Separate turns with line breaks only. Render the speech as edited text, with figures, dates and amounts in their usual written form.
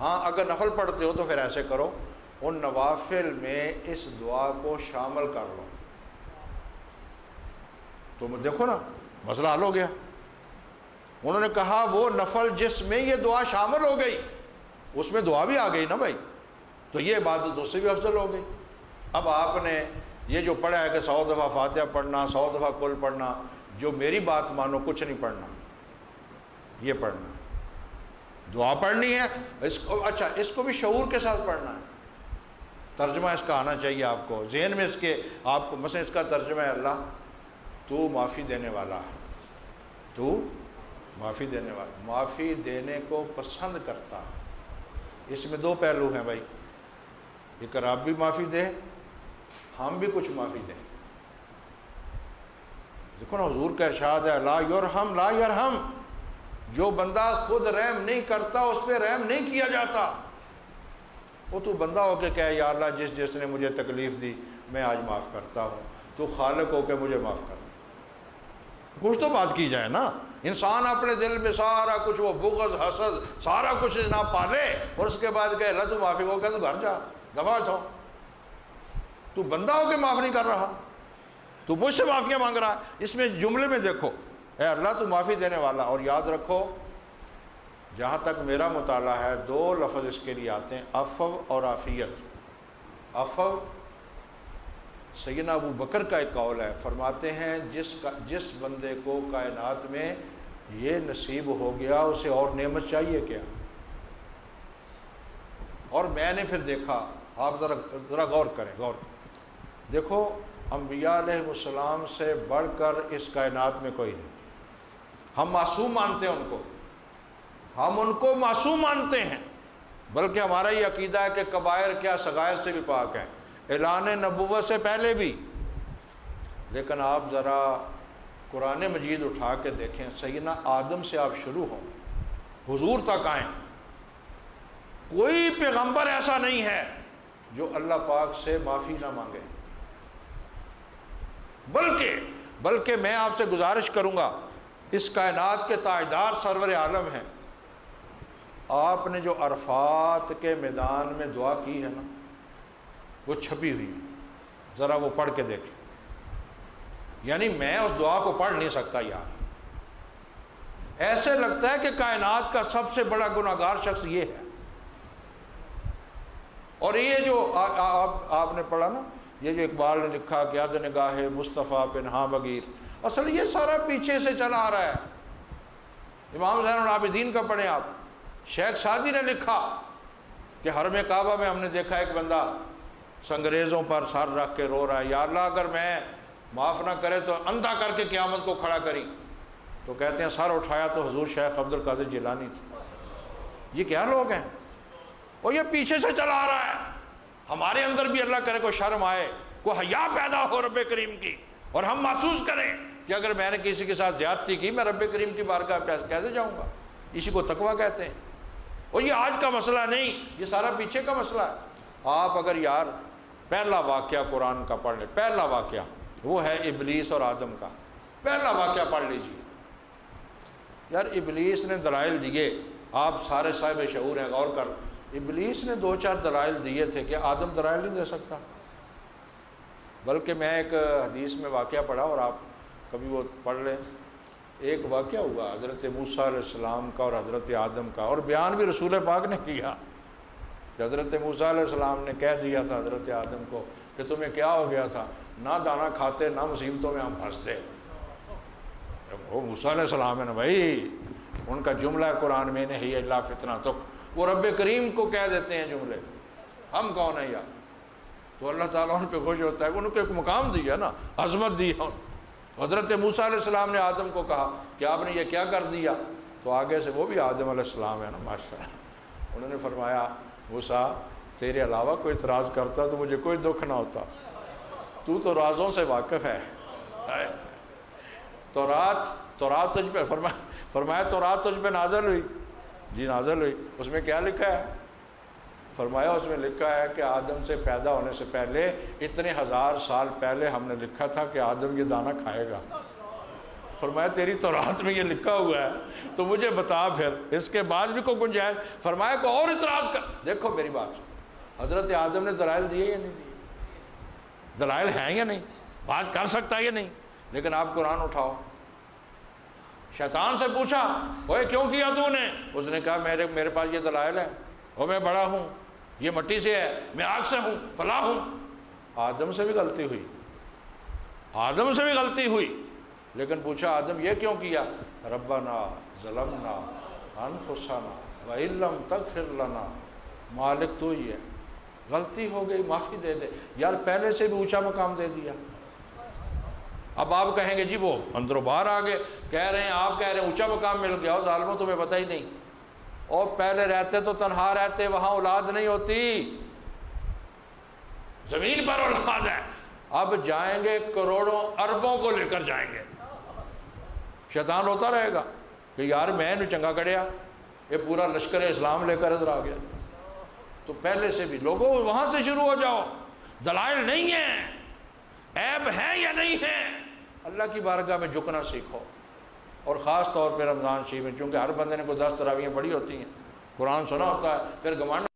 ہاں اگر نفل پڑھتے ہو تو پھر ایسے کرو، ان نوافل میں اس دعا کو شامل کر لو، تو دیکھو نا مسئلہ حل ہو گیا۔ انہوں نے کہا وہ نفل جس میں یہ دعا شامل ہو گئی اس میں دعا بھی آ گئی نا بھائی، تو یہ عبادت اس سے بھی افضل ہو گئی۔ اب آپ نے یہ جو پڑھا ہے کہ 100 دفعہ فاتحہ پڑھنا، 100 دفعہ کل پڑھنا، جو میری بات مانو کچھ نہیں پڑھنا، یہ پڑھنا، دعا پڑھنی ہے اس کو، اچھا اس کو بھی شعور کے ساتھ پڑھنا ہے، ترجمہ اس کا آنا چاہیے آپ کو ذہن میں، اس کے آپ کو مثلا اس کا ترجمہ ہے اللہ تو معافی دینے والا ہے، تو معافی دینے والا، معافی دینے کو پسند کرتا ہے۔ اس میں دو پہلو ہیں بھائی، ایک رب بھی معافی دے، ہم بھی کچھ معافی دیں۔ دیکھو نا حضور کا ارشاد ہے لا یرحم لا یرحم، جو بندہ خود رحم نہیں کرتا اس پہ رحم نہیں کیا جاتا۔ وہ تو بندہ ہو کے کہے یا اللہ جس جس نے مجھے تکلیف دی میں آج معاف کرتا ہوں، تو خالق ہو کے مجھے معاف کر، کچھ تو بات کی جائے نا۔ انسان اپنے دل میں سارا کچھ وہ بغض حسد سارا کچھ نہ پالے اور اس کے بعد کہے اللہ تو معافی ہو گیا تو گھر جا دفعہ ہو، تو بندہ ہو کے معاف نہیں کر رہا، تو مجھ سے معافیاں مانگ رہا ہے۔ اس میں جملے میں دیکھو اے اللہ تو معافی دینے والا، اور یاد رکھو جہاں تک میرا مطالعہ ہے دو لفظ اس کے لیے آتے ہیں، عفو اور عافیت۔ عفو سیدنا ابو بکر کا ایک قول ہے، فرماتے ہیں جس بندے کو کائنات میں یہ نصیب ہو گیا اسے اور نعمت چاہیے کیا؟ اور میں نے پھر دیکھا، آپ ذرا غور کریں، دیکھو انبیاء علیہ السلام سے بڑھ کر اس کائنات میں کوئی نہیں، ہم معصوم مانتے ہیں ان کو، ہم ان کو معصوم مانتے ہیں، بلکہ ہمارا یہ عقیدہ ہے کہ کبائر کیا صغائر سے بھی پاک ہیں، اعلان نبوت سے پہلے بھی۔ لیکن آپ ذرا قرآن مجید اٹھا کے دیکھیں، سیدنا آدم سے آپ شروع ہوں حضور تک آئیں، کوئی پیغمبر ایسا نہیں ہے جو اللہ پاک سے معافی نہ مانگے، بلکہ میں آپ سے گزارش کروں گا، اس کائنات کے تاجدار سرور عالم ہیں، آپ نے جو عرفات کے میدان میں دعا کی ہے نا وہ چھپی ہوئی ہے، ذرا وہ پڑھ کے دیکھیں، یعنی میں اس دعا کو پڑھ نہیں سکتا یار، ایسے لگتا ہے کہ کائنات کا سب سے بڑا گناہگار شخص یہ ہے۔ اور یہ جو آپ نے پڑھا نا، یہ جو اقبال نے لکھا کہ اد نگاہ مصطفیٰ پنہاں بگیر، اصل یہ سارا پیچھے سے چلا آ رہا ہے۔ امام زین العابدین کا پڑھیں آپ، شیخ سعدی نے لکھا کہ حرم کعبہ میں ہم نے دیکھا ایک بندہ سنگریزوں پر سر رکھ کے رو رہا ہے، یا اللہ اگر میں معاف نہ کرے تو اندھا کر کے قیامت کو کھڑا کری، تو کہتے ہیں سر اٹھایا تو حضور شیخ عبد القادر جیلانی تھے۔ یہ کیا لوگ ہیں؟ اور یہ پیچھے سے چلا آ رہا ہے۔ ہمارے اندر بھی اللہ کرے کو شرم آئے، کو حیا پیدا ہو رب کریم کی، اور ہم محسوس کریں کہ اگر میں نے کسی کے ساتھ زیادتی کی میں رب کریم کی بارگاہ کیسے جاؤں گا؟ اسی کو تقویٰ کہتے ہیں۔ اور یہ آج کا مسئلہ نہیں، یہ سارا پیچھے کا مسئلہ ہے۔ آپ اگر یار پہلا واقعہ قرآن کا پڑھ لیں، پہلا واقعہ وہ ہے ابلیس اور آدم کا، پہلا واقعہ پڑھ لیجیے۔ یار ابلیس نے دلائل دیے، آپ سارے صاحب شعور ہیں، غور کر، ابلیس نے 2-4 دلائل دیے تھے کہ آدم دلائل نہیں دے سکتا۔ بلکہ میں ایک حدیث میں واقعہ پڑھا، اور آپ کبھی وہ پڑھ لیں، ایک واقعہ ہوا حضرت موسیٰ علیہ السلام کا اور حضرت آدم کا، اور بیان بھی رسول پاک نے کیا کہ حضرت موسیٰ علیہ السلام نے کہہ دیا تھا حضرت آدم کو کہ تمہیں کیا ہو گیا تھا، نہ دانا کھاتے نہ مصیبتوں میں ہم پھنستے۔ وہ موسیٰ علیہ السلام ہے نا بھائی، ان کا جملہ ہے قرآن میں نہیں الا فتنتک، وہ رب کریم کو کہہ دیتے ہیں جملے، ہم کون ہیں یار؟ تو اللہ تعالیٰ ان پہ خوش ہوتا ہے، ان کو ایک مقام دیا نا، عظمت دی۔ حضرت موسیٰ علیہ السلام نے آدم کو کہا کہ آپ نے یہ کیا کر دیا؟ تو آگے سے وہ بھی آدم علیہ السلام ہے نا ماشاءاللہ، انہوں نے فرمایا موسیٰ تیرے علاوہ کوئی اعتراض کرتا تو مجھے کوئی دکھ نہ ہوتا، تو رازوں سے واقف ہے۔ تورات تجھ پہ فرمایا تورات تجھ پہ نازل ہوئی؟ جی نازل ہوئی۔ اس میں کیا لکھا ہے؟ فرمایا اس میں لکھا ہے کہ آدم سے پیدا ہونے سے پہلے اتنے 1000 سال پہلے ہم نے لکھا تھا کہ آدم یہ دانہ کھائے گا۔ فرمایا تیری تورات میں یہ لکھا ہوا ہے تو مجھے بتا پھر اس کے بعد بھی کوئی گنجائش. فرمایا کوئی اور اعتراض کر. دیکھو میری بات، حضرت آدم نے دلائل دیے یا نہیں دیے؟ دلائل ہیں یا نہیں؟ بات کر سکتا ہے یا نہیں؟ لیکن آپ قرآن اٹھاؤ. شیطان سے پوچھا اوے کیوں کیا تو نے؟ اس نے کہا میرے پاس یہ دلائل ہے، او میں بڑا ہوں، یہ مٹی سے ہے، میں آگ سے ہوں، فلاں ہوں. آدم سے بھی غلطی ہوئی، آدم سے بھی غلطی ہوئی، لیکن پوچھا آدم یہ کیوں کیا؟ ربنا ظلمنا انفسنا وان لم تغفر لنا. مالک تو ہی ہے، غلطی ہو گئی معافی دے دے. یار پہلے سے بھی اونچا مقام دے دیا. اب آپ کہیں گے جی وہ اندر و باہر آ گئے، کہہ رہے ہیں آپ کہہ رہے ہیں اونچا مقام مل گیا. اور ظالموں تمہیں پتہ ہی نہیں، اور پہلے رہتے تو تنہا رہتے، وہاں اولاد نہیں ہوتی، زمین پر اولاد ہے. اب جائیں گے کروڑوں اربوں کو لے کر جائیں گے. شیطان ہوتا رہے گا کہ یار میں نے چنگا کڑیا، یہ پورا لشکر اسلام لے کر ادھر آ گیا. تو پہلے سے بھی لوگوں وہاں سے شروع ہو جاؤ. دلائل نہیں ہیں، عیب ہے یا نہیں ہے، اللہ کی بارگاہ میں جھکنا سیکھو. اور خاص طور پہ رمضان شریف میں، چونکہ ہر بندے نے کوئی 10 تراویحیں پڑھی ہوتی ہیں، قرآن سنا ہوتا ہے، پھر گھمنڈ